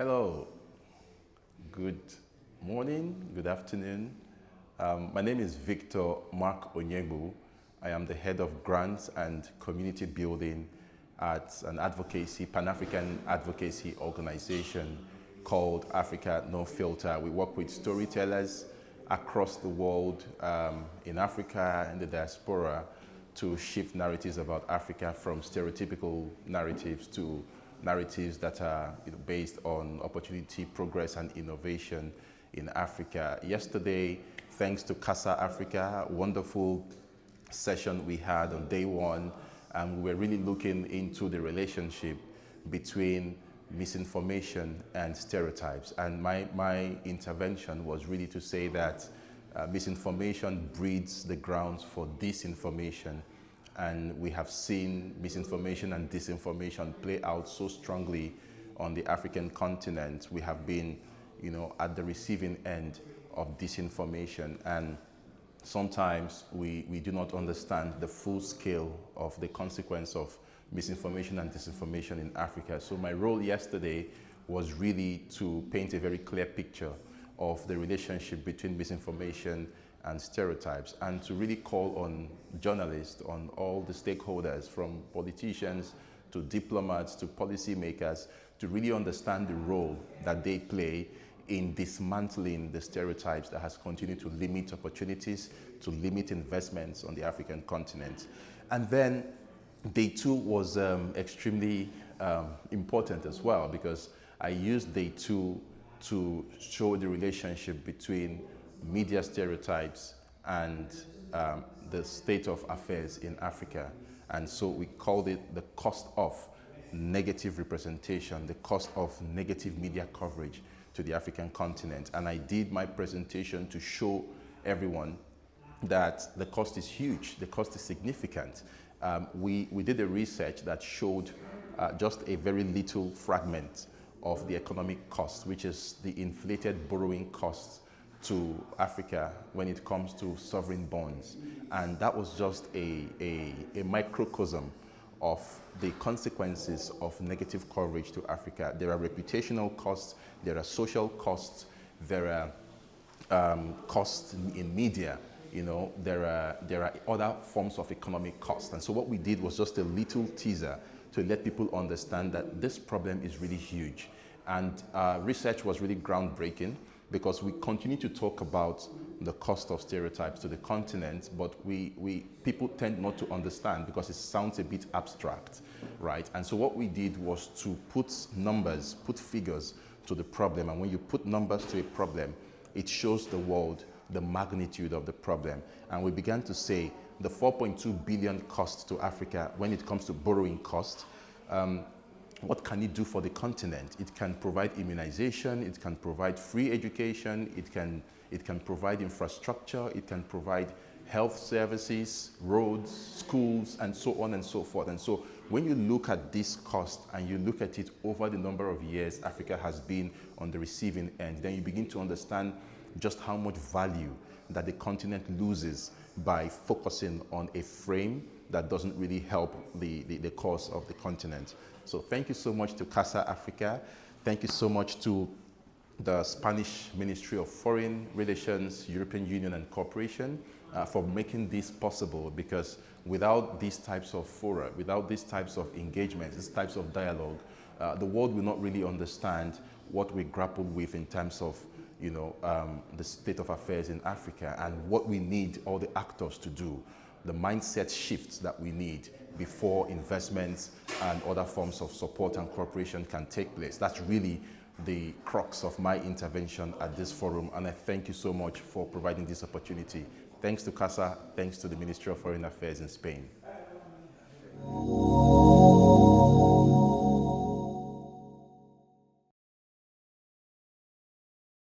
Hello, good morning, good afternoon. My name is Victor Mark-Onyegbu. I am the head of grants and community building at an advocacy, Pan-African advocacy organization called Africa No Filter. We work with storytellers across the world, in Africa and the diaspora, to shift narratives about Africa from stereotypical narratives to narratives that are based on opportunity, progress, and innovation in Africa. Yesterday, thanks to Casa Africa, a wonderful session we had on day one, and we were really looking into the relationship between misinformation and stereotypes. And my intervention was really to say that misinformation breeds the grounds for disinformation. And we have seen misinformation and disinformation play out so strongly on the African continent. We have been, at the receiving end of disinformation. And sometimes we do not understand the full scale of the consequence of misinformation and disinformation in Africa. So my role yesterday was really to paint a very clear picture of the relationship between misinformation and stereotypes, and to really call on journalists, on all the stakeholders, from politicians to diplomats to policymakers, to really understand the role that they play in dismantling the stereotypes that has continued to limit opportunities, to limit investments on the African continent. And then day two was extremely important as well, because I used day two to show the relationship between media stereotypes and the state of affairs in Africa. And so we called it the cost of negative representation, the cost of negative media coverage to the African continent. And I did my presentation to show everyone that the cost is huge, the cost is significant. We did a research that showed just a very little fragment of the economic cost, which is the inflated borrowing costs to Africa when it comes to sovereign bonds. And that was just a microcosm of the consequences of negative coverage to Africa. There are reputational costs, there are social costs, there are costs in media, there are other forms of economic costs. And so what we did was just a little teaser to let people understand that this problem is really huge. And research was really groundbreaking, because we continue to talk about the cost of stereotypes to the continent, but people tend not to understand because it sounds a bit abstract, right? And so what we did was to put numbers, put figures to the problem. And when you put numbers to a problem, it shows the world the magnitude of the problem. And we began to say the 4.2 billion cost to Africa when it comes to borrowing costs. What can it do for the continent? It can provide immunization, it can provide free education, it can provide infrastructure, it can provide health services, roads, schools, and so on and so forth. And so when you look at this cost and you look at it over the number of years Africa has been on the receiving end, then you begin to understand just how much value that the continent loses by focusing on a frame that doesn't really help the cause of the continent. So thank you so much to Casa Africa. Thank you so much to the Spanish Ministry of Foreign Relations, European Union and Cooperation for making this possible, because without these types of fora, without these types of engagements, these types of dialogue, the world will not really understand what we grapple with in terms of the state of affairs in Africa and what we need all the actors to do, the mindset shifts that we need before investments and other forms of support and cooperation can take place. That's really the crux of my intervention at this forum, and I thank you so much for providing this opportunity. Thanks to CASA, thanks to the Ministry of Foreign Affairs in Spain.